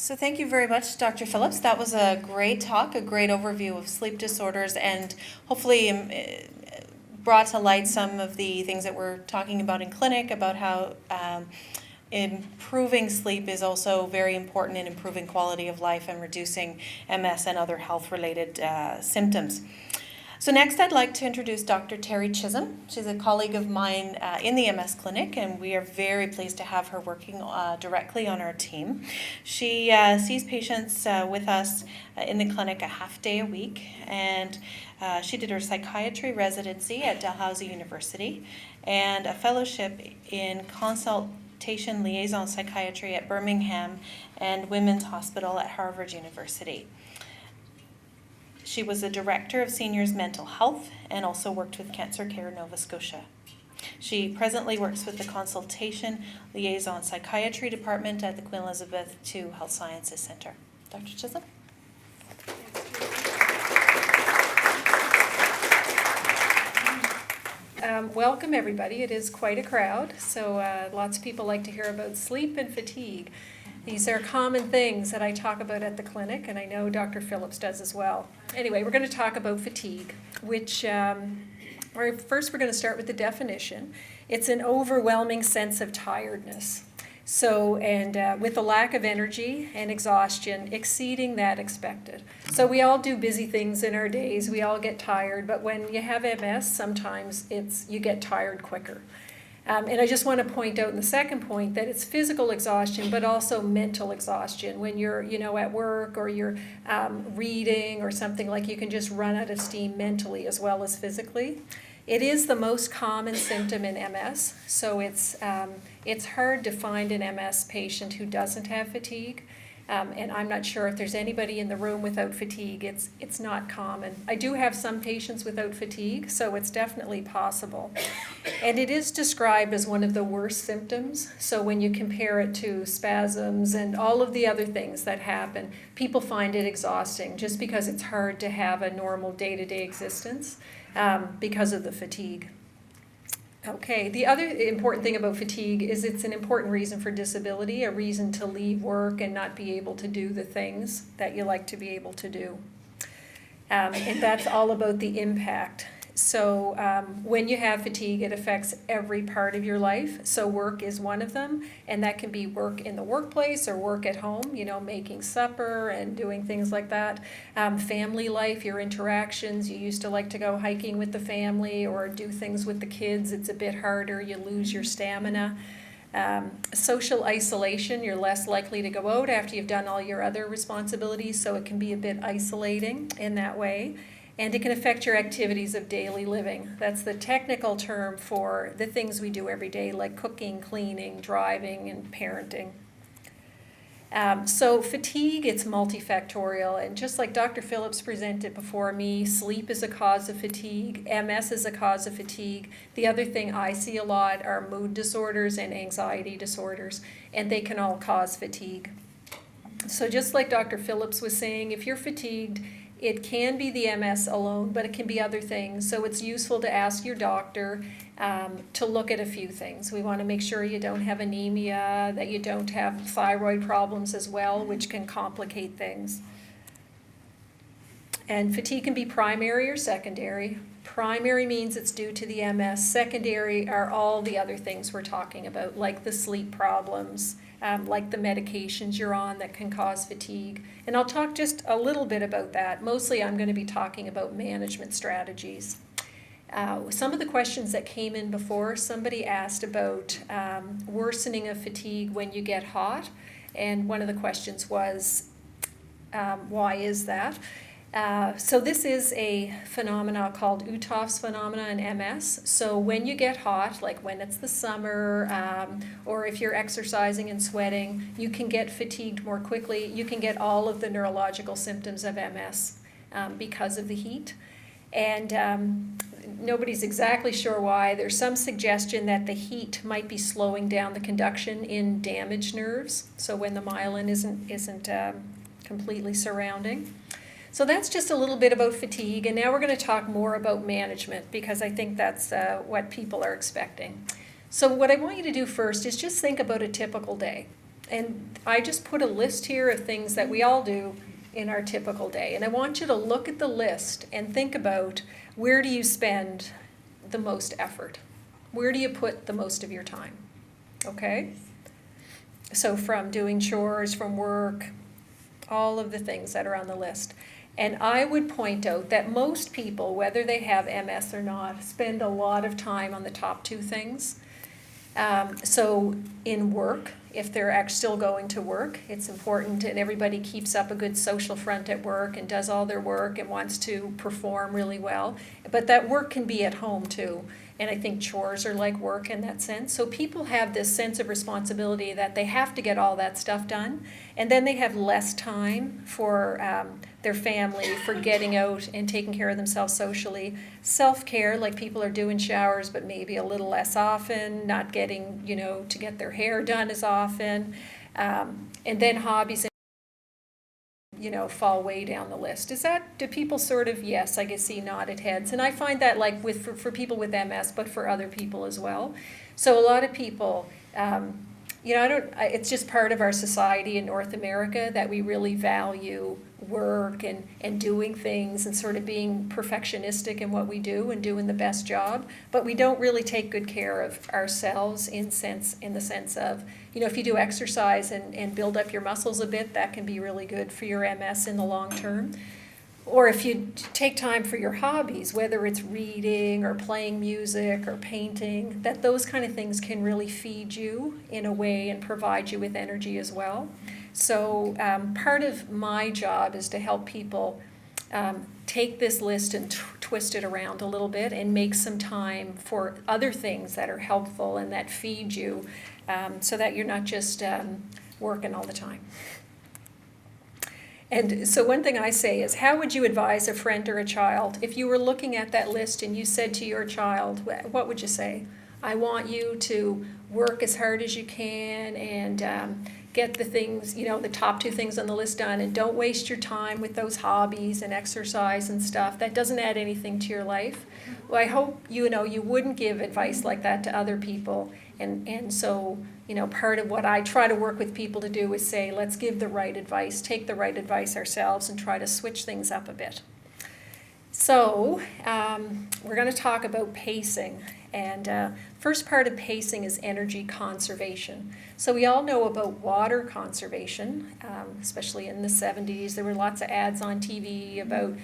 So thank you very much, Dr. Phillips. That was a great talk, a great overview of sleep disorders, and hopefully brought to light some of the things that we're talking about in clinic, about how improving sleep is also very important in improving quality of life and reducing MS and other health-related symptoms. So next I'd like to introduce Dr. Terry Chisholm. She's a colleague of mine in the MS clinic, and we are very pleased to have her working directly on our team. She sees patients with us in the clinic a half day a week, and she did her psychiatry residency at Dalhousie University and a fellowship in consultation liaison psychiatry at Birmingham and Women's Hospital at Harvard University. She was the director of seniors mental health and also worked with Cancer Care Nova Scotia. She presently works with the consultation liaison psychiatry department at the Queen Elizabeth II Health Sciences Centre. Dr. Chisholm? Welcome everybody. It is quite a crowd, so lots of people like to hear about sleep and fatigue. These are common things that I talk about at the clinic, and I know Dr. Phillips does as well. Anyway, we're going to talk about fatigue, which first we're going to start with the definition. It's an overwhelming sense of tiredness. So, and with a lack of energy and exhaustion exceeding that expected. So we all do busy things in our days, we all get tired, but when you have MS, sometimes you get tired quicker. And I just want to point out in the second point that it's physical exhaustion, but also mental exhaustion. When you're, at work or you're reading or something, like you can just run out of steam mentally as well as physically. It is the most common symptom in MS, so it's hard to find an MS patient who doesn't have fatigue. And I'm not sure if there's anybody in the room without fatigue. It's not common. I do have some patients without fatigue, so it's definitely possible. And it is described as one of the worst symptoms. So when you compare it to spasms and all of the other things that happen, people find it exhausting just because it's hard to have a normal day-to-day existence because of the fatigue. Okay, the other important thing about fatigue is it's an important reason for disability, a reason to leave work and not be able to do the things that you like to be able to do. And that's all about the impact. So when you have fatigue, it affects every part of your life. So work is one of them, and that can be work in the workplace or work at home, making supper and doing things like that. Family life, your interactions, you used to like to go hiking with the family or do things with the kids. It's a bit harder, you lose your stamina. Social isolation, you're less likely to go out after you've done all your other responsibilities, so it can be a bit isolating in that way. And it can affect your activities of daily living. That's the technical term for the things we do every day, like cooking, cleaning, driving, and parenting. So fatigue, it's multifactorial, and just like Dr. Phillips presented before me, sleep is a cause of fatigue, MS is a cause of fatigue. The other thing I see a lot are mood disorders and anxiety disorders, and they can all cause fatigue. So just like Dr. Phillips was saying, if you're fatigued, it can be the MS alone, but it can be other things. So it's useful to ask your doctor to look at a few things. We want to make sure you don't have anemia, that you don't have thyroid problems as well, which can complicate things. And fatigue can be primary or secondary. Primary means it's due to the MS. Secondary are all the other things we're talking about, like the sleep problems, like the medications you're on that can cause fatigue. And I'll talk just a little bit about that. Mostly I'm going to be talking about management strategies. Some of the questions that came in before, somebody asked about worsening of fatigue when you get hot. And one of the questions was, why is that? So this is a phenomena called Uthoff's phenomena in MS. So when you get hot, like when it's the summer, or if you're exercising and sweating, you can get fatigued more quickly. You can get all of the neurological symptoms of MS because of the heat. And nobody's exactly sure why. There's some suggestion that the heat might be slowing down the conduction in damaged nerves. So when the myelin isn't completely surrounding. So that's just a little bit about fatigue, and now we're going to talk more about management because I think that's what people are expecting. So what I want you to do first is just think about a typical day. And I just put a list here of things that we all do in our typical day. And I want you to look at the list and think about, where do you spend the most effort? Where do you put the most of your time? Okay? So from doing chores, from work, all of the things that are on the list. And I would point out that most people, whether they have MS or not, spend a lot of time on the top two things. So in work, if they're still going to work, it's important, and everybody keeps up a good social front at work and does all their work and wants to perform really well. But that work can be at home too. And I think chores are like work in that sense. So people have this sense of responsibility that they have to get all that stuff done. And then they have less time for their family, for getting out and taking care of themselves socially. Self-care, like people are doing showers, but maybe a little less often, not getting, to get their hair done as often. And then hobbies, fall way down the list. Do people sort of, yes, I can see nodded heads. And I find that like for people with MS, but for other people as well. So a lot of people, it's just part of our society in North America that we really value work and doing things and sort of being perfectionistic in what we do and doing the best job, but we don't really take good care of ourselves in the sense of, if you do exercise and build up your muscles a bit, that can be really good for your MS in the long term. Or if you take time for your hobbies, whether it's reading or playing music or painting, that those kind of things can really feed you in a way and provide you with energy as well. So part of my job is to help people take this list and twist it around a little bit and make some time for other things that are helpful and that feed you, so that you're not just working all the time. And so one thing I say is, how would you advise a friend or a child if you were looking at that list and you said to your child, what would you say? I want you to work as hard as you can and get the things, the top two things on the list done, and don't waste your time with those hobbies and exercise and stuff. That doesn't add anything to your life. Well, I hope you wouldn't give advice like that to other people. And so, part of what I try to work with people to do is say, let's give the right advice, take the right advice ourselves, and try to switch things up a bit. So we're going to talk about pacing. And first part of pacing is energy conservation. So we all know about water conservation, especially in the 70s. There were lots of ads on TV about,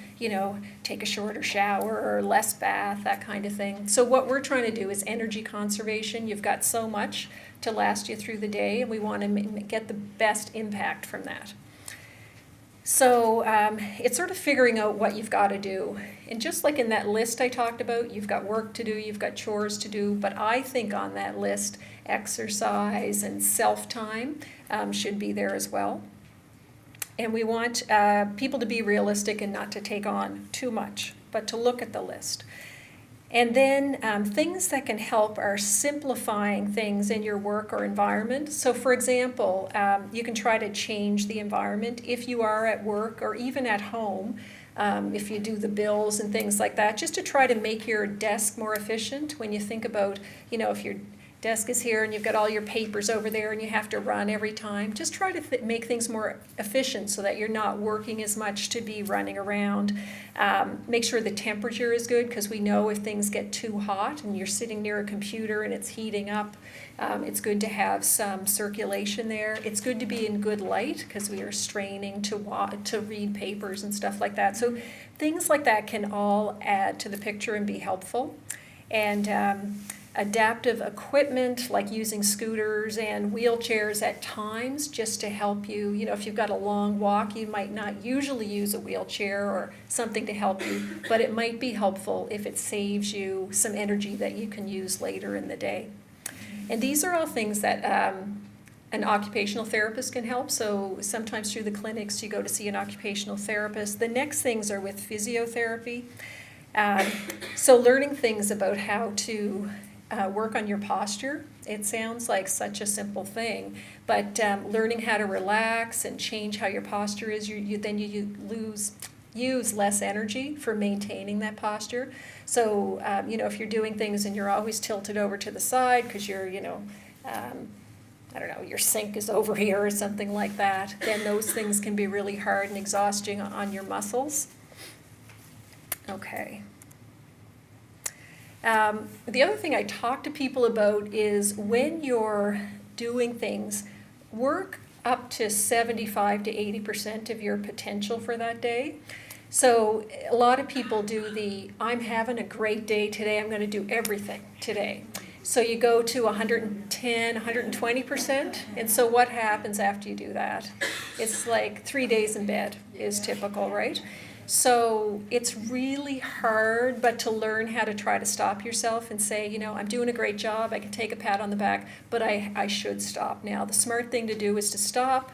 take a shorter shower or less bath, that kind of thing. So what we're trying to do is energy conservation. You've got so much to last you through the day, and we want to get the best impact from that. So it's sort of figuring out what you've got to do. And just like in that list I talked about, you've got work to do, you've got chores to do, but I think on that list, exercise and self-time should be there as well. And we want people to be realistic and not to take on too much, but to look at the list. And then things that can help are simplifying things in your work or environment. So for example, you can try to change the environment if you are at work or even at home, if you do the bills and things like that, just to try to make your desk more efficient. When you think about, if your desk is here and you've got all your papers over there and you have to run every time, just try to make things more efficient so that you're not working as much to be running around. Make sure the temperature is good, because we know if things get too hot and you're sitting near a computer and it's heating up, it's good to have some circulation there. It's good to be in good light, because we are straining to read papers and stuff like that. So things like that can all add to the picture and be helpful. And adaptive equipment, like using scooters and wheelchairs at times, just to help you. If you've got a long walk, you might not usually use a wheelchair or something to help you, but it might be helpful if it saves you some energy that you can use later in the day. And these are all things that an occupational therapist can help. So sometimes through the clinics, you go to see an occupational therapist. The next things are with physiotherapy. So learning things about how to work on your posture. It sounds like such a simple thing, but learning how to relax and change how your posture is, you use less energy for maintaining that posture. So, if you're doing things and you're always tilted over to the side because you're, I don't know, your sink is over here or something like that, then those things can be really hard and exhausting on your muscles. Okay. The other thing I talk to people about is when you're doing things, work up to 75 to 80% of your potential for that day. So a lot of people do the, I'm having a great day today, I'm going to do everything today. So you go to 110, 120%, and so what happens after you do that? It's like 3 days in bed is typical, right? So it's really hard, but to learn how to try to stop yourself and say, you know, I'm doing a great job, I can take a pat on the back, but I should stop now. The smart thing to do is to stop,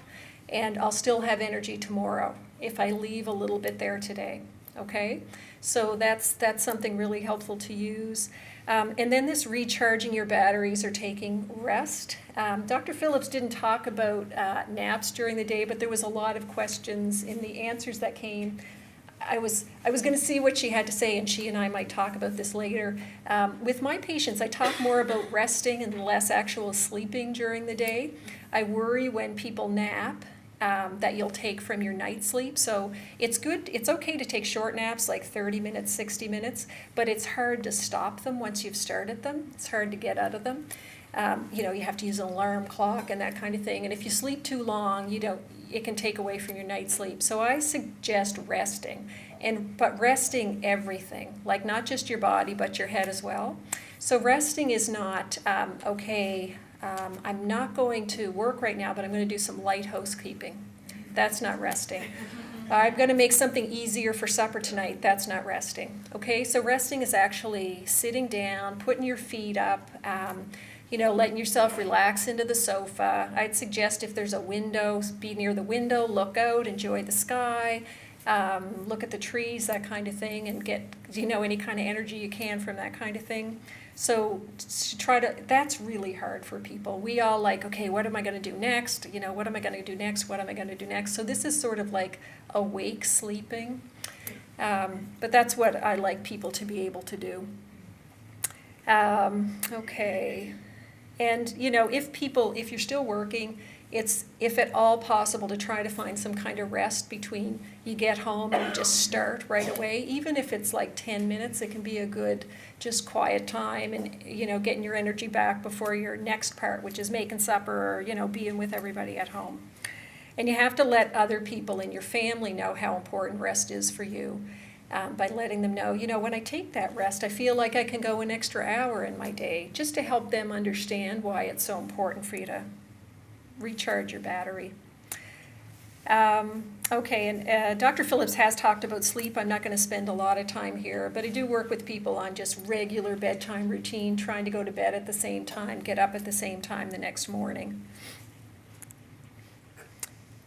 and I'll still have energy tomorrow if I leave a little bit there today, okay? So that's something really helpful to use. And then this recharging your batteries or taking rest. Dr. Phillips didn't talk about naps during the day, but there was a lot of questions in the answers that came. I was going to see what she had to say, and she and I might talk about this later. With my patients, I talk more about resting and less actual sleeping during the day. I worry when people nap that you'll take from your night sleep. So it's good, it's okay to take short naps, like 30 minutes, 60 minutes, but it's hard to stop them once you've started them. It's hard to get out of them. You know, you have to use an alarm clock and that kind of thing. And if you sleep too long, it can take away from your night sleep. So I suggest resting, but resting everything, like not just your body, but your head as well. So resting is not, I'm not going to work right now, but I'm going to do some light housekeeping. That's not resting. I'm going to make something easier for supper tonight. That's not resting. Okay, so resting is actually sitting down, putting your feet up, letting yourself relax into the sofa. I'd suggest if there's a window, be near the window, look out, enjoy the sky, look at the trees, that kind of thing, and get, any kind of energy you can from that kind of thing. So that's really hard for people. We all like, okay, what am I going to do next? What am I going to do next? What am I going to do next? So this is sort of like awake sleeping. But that's what I like people to be able to do. Okay. And, if you're still working, it's, if at all possible, to try to find some kind of rest between you get home and you just start right away. Even if it's like 10 minutes, it can be a good, just quiet time and, getting your energy back before your next part, which is making supper or, being with everybody at home. And you have to let other people in your family know how important rest is for you. By letting them know, when I take that rest, I feel like I can go an extra hour in my day, just to help them understand why it's so important for you to recharge your battery. Okay, and Dr. Phillips has talked about sleep. I'm not going to spend a lot of time here, but I do work with people on just regular bedtime routine, trying to go to bed at the same time, get up at the same time the next morning.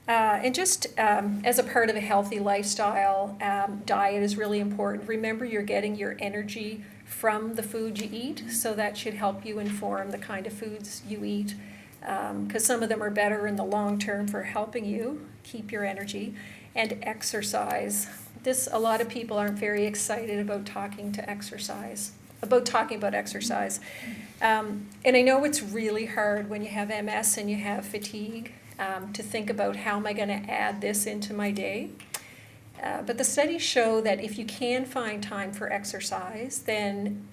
And just as a part of a healthy lifestyle, diet is really important. Remember, you're getting your energy from the food you eat, so that should help you inform the kind of foods you eat, because some of them are better in the long term for helping you keep your energy. And exercise. A lot of people aren't very excited about talking about exercise. And I know it's really hard when you have MS and you have fatigue. To think about, how am I going to add this into my day? But the studies show that if you can find time for exercise, then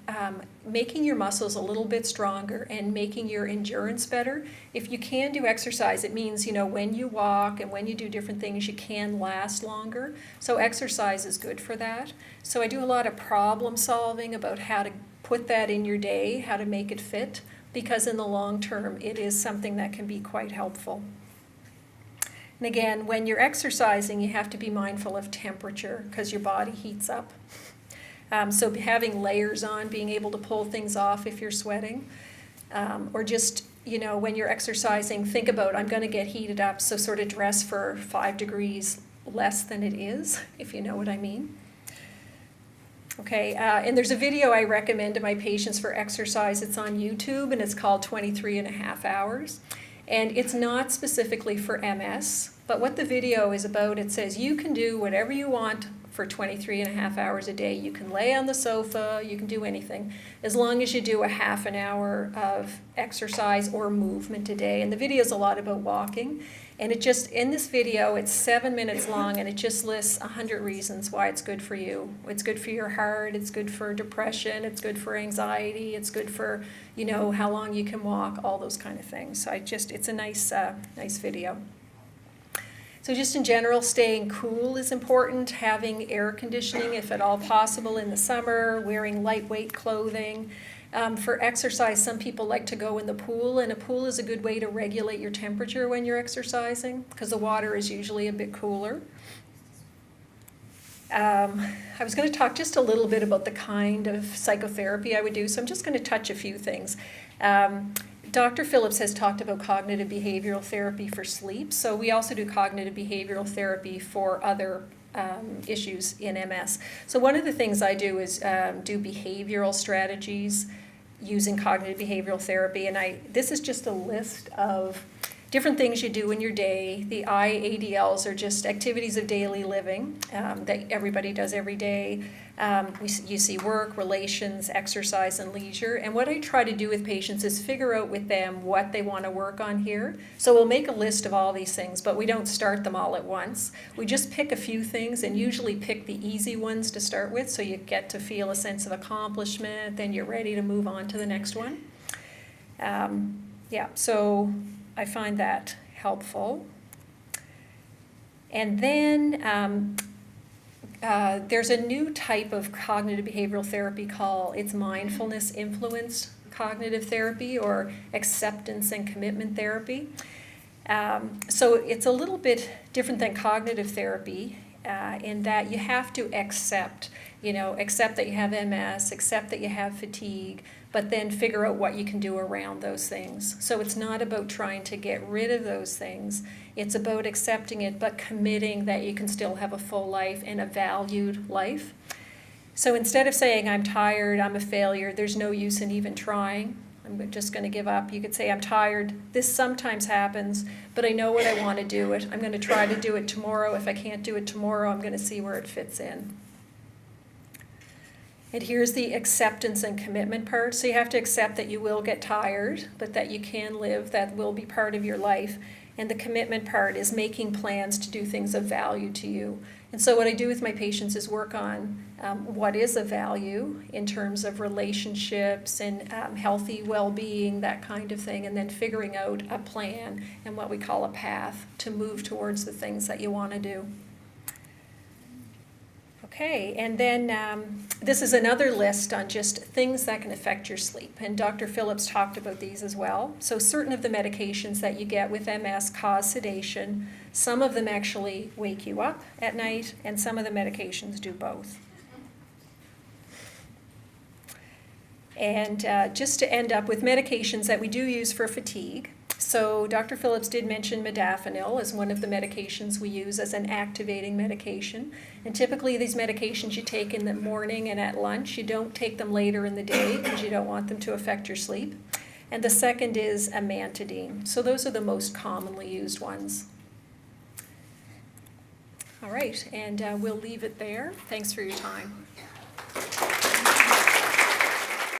making your muscles a little bit stronger and making your endurance better. If you can do exercise, it means, when you walk and when you do different things, you can last longer. So exercise is good for that. So I do a lot of problem solving about how to put that in your day, how to make it fit, because in the long term, it is something that can be quite helpful. And again, when you're exercising, you have to be mindful of temperature because your body heats up. So having layers on, being able to pull things off if you're sweating, or just, when you're exercising, think about, I'm going to get heated up, so sort of dress for 5 degrees less than it is, if you know what I mean. Okay, and there's a video I recommend to my patients for exercise. It's on YouTube, and it's called 23 and a half hours. And it's not specifically for MS, but what the video is about, it says you can do whatever you want for 23 and a half hours a day. You can lay on the sofa, you can do anything, as long as you do a half an hour of exercise or movement a day. And the video is a lot about walking. And it just, in this video, it's 7 minutes long, and it just lists 100 reasons why it's good for you. It's good for your heart, it's good for depression, it's good for anxiety, it's good for, you know, how long you can walk, all those kind of things. So it's a nice video. So just in general, staying cool is important, having air conditioning if at all possible in the summer, wearing lightweight clothing. For exercise, some people like to go in the pool, and a pool is a good way to regulate your temperature when you're exercising because the water is usually a bit cooler. I was going to talk just a little bit about the kind of psychotherapy I would do, so I'm just going to touch a few things. Dr. Phillips has talked about cognitive behavioral therapy for sleep, so we also do cognitive behavioral therapy for other issues in MS. So one of the things I do is do behavioral strategies using cognitive behavioral therapy, and this is just a list of different things you do in your day. The IADLs are just activities of daily living that everybody does every day. You see work, relations, exercise, and leisure. And what I try to do with patients is figure out with them what they want to work on here. So we'll make a list of all these things, but we don't start them all at once. We just pick a few things and usually pick the easy ones to start with so you get to feel a sense of accomplishment, then you're ready to move on to the next one. So I find that helpful. And then there's a new type of cognitive behavioral therapy called mindfulness influenced cognitive therapy, or acceptance and commitment therapy. So it's a little bit different than cognitive therapy in that you have to accept that you have MS, accept that you have fatigue, but then figure out what you can do around those things. So it's not about trying to get rid of those things. It's about accepting it, but committing that you can still have a full life and a valued life. So instead of saying, I'm tired, I'm a failure, there's no use in even trying, I'm just going to give up, you could say, I'm tired, this sometimes happens, but I know what I want to do it. I'm going to try to do it tomorrow. If I can't do it tomorrow, I'm going to see where it fits in. And here's the acceptance and commitment part. So you have to accept that you will get tired, but that you can live, that will be part of your life. And the commitment part is making plans to do things of value to you. And so what I do with my patients is work on what is of value in terms of relationships and healthy well-being, that kind of thing, and then figuring out a plan and what we call a path to move towards the things that you want to do. Okay, and then this is another list on just things that can affect your sleep, and Dr. Phillips talked about these as well. So certain of the medications that you get with MS cause sedation. Some of them actually wake you up at night, and some of the medications do both. And just to end up with medications that we do use for fatigue. So Dr. Phillips did mention modafinil as one of the medications we use as an activating medication. And typically these medications you take in the morning and at lunch. You don't take them later in the day because you don't want them to affect your sleep. And the second is amantadine. So those are the most commonly used ones. All right, and we'll leave it there. Thanks for your time.